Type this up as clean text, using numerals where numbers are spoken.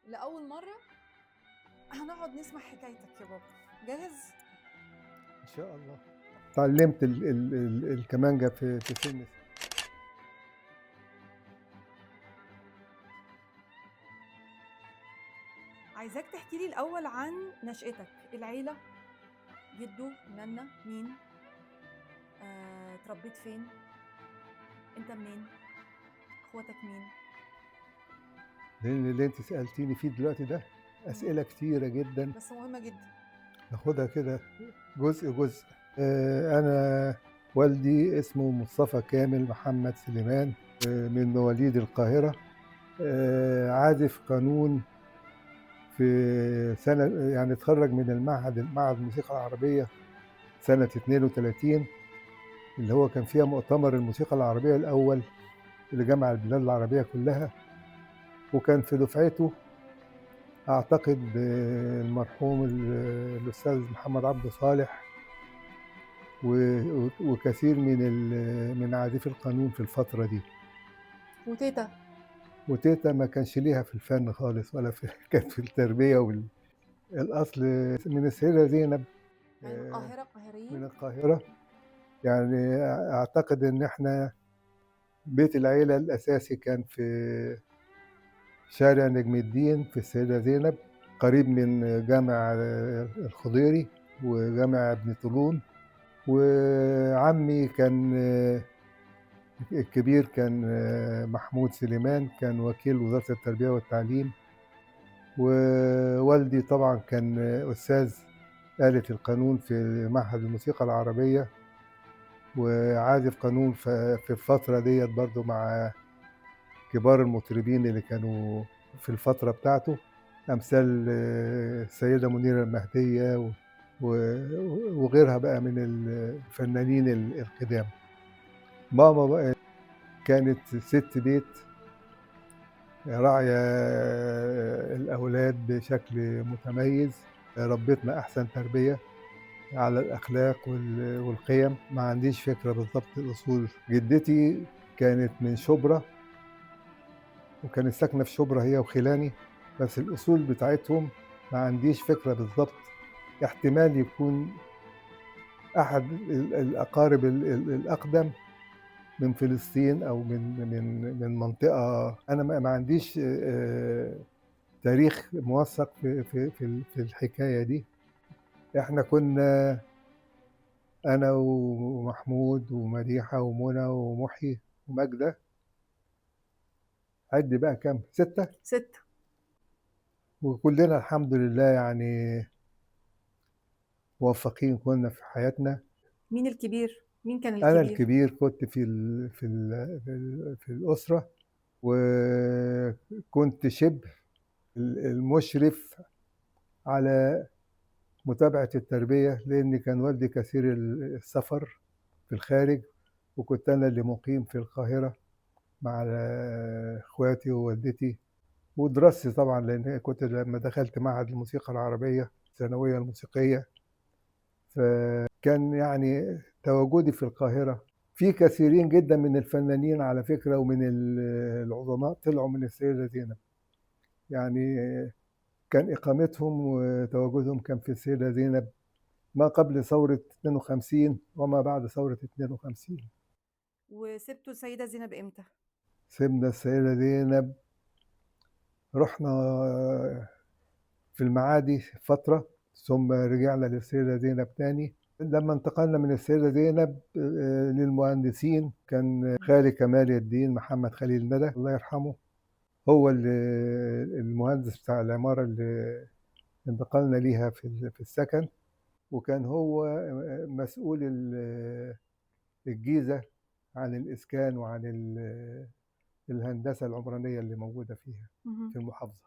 لأول مرة هنقعد نسمع حكايتك يا بابا. جاهز؟ ان شاء الله. اتعلمت الكمانجة في سن. عايزاك تحكي لي الأول عن نشأتك، العيلة، جدو، نانا، مين، اتربيت فين، انت منين، اخواتك مين؟ لان اللي انت سألتيني فيه دلوقتي ده اسئلة كتيرة جدا، بس مهمة جدا. ناخدها كده جزء جزء. انا والدي اسمه مصطفى كامل محمد سليمان، من مواليد القاهرة، عازف قانون. في سنة يعني اتخرج من معهد الموسيقى العربية سنة 32، اللي هو كان فيها مؤتمر الموسيقى العربية الأول اللي جمع البلاد العربية كلها. وكان في دفعته أعتقد المرحوم الأستاذ محمد عبد صالح وكثير من عازفي القانون في الفترة دي. وتيتا؟ وتيتا ما كانش ليها في الفن خالص ولا كانت في التربية الأصل من السيدة زينب، من آه، القاهرة، قاهريين. من القاهرة. يعني أعتقد إن إحنا بيت العيلة الأساسي كان في شارع نجم الدين في السيدة زينب، قريب من جامع الخضيري وجامع ابن طولون. وعمي كان الكبير كان محمود سليمان، كان وكيل وزارة التربية والتعليم. ووالدي طبعا كان أستاذ آلة القانون في معهد الموسيقى العربية، وعازف قانون في الفترة ديت برضو مع كبار المطربين اللي كانوا في الفترة بتاعته، أمثال السيدة منيرة المهدية وغيرها بقى من الفنانين القدام. ماما بقى كانت ست بيت راعية الأولاد بشكل متميز، ربتنا أحسن تربية على الأخلاق والقيم. ما عنديش فكرة بالضبط الأصول. جدتي كانت من شبرا، وكانت ساكنة في شبرا هي وخلاني، بس الأصول بتاعتهم ما عنديش فكرة بالضبط. احتمال يكون أحد الأقارب الأقدم من فلسطين أو من منطقة. أنا ما عنديش تاريخ موثق في الحكاية دي. إحنا كنا أنا ومحمود ومديحة ومنى ومحي وماجدة، عد بقى كام، 6. 6. وكلنا الحمد لله يعني موفقين كنا في حياتنا. مين الكبير؟ مين كان أنا الكبير؟ الكبير كنت في الأسرة، وكنت شبه المشرف على متابعة التربية، لأن كان والدي كثير السفر في الخارج، وكنت أنا اللي مقيم في القاهرة مع إخواتي ووالدتي. ودراستي طبعا، لأن كنت لما دخلت معهد الموسيقى العربية الثانوية الموسيقية، فكان يعني تواجدي في القاهرة. في كثيرين جدا من الفنانين على فكرة ومن العظماء طلعوا من السيدة زينب. يعني كان إقامتهم وتواجدهم كان في السيدة زينب ما قبل ثورة 52 وما بعد ثورة 52. وسبتوا السيدة زينب امتى؟ سيبنا السيدة زينب، رحنا في المعادي فترة، ثم رجعنا للسيدة زينب تاني. لما انتقلنا من السيدة زينب للمهندسين، كان خالي كمال الدين محمد خليل ندى الله يرحمه، هو المهندس بتاع العمارة اللي انتقلنا ليها في السكن. وكان هو مسؤول الجيزة عن الإسكان وعن الهندسة العمرانية اللي موجودة فيها في المحافظة.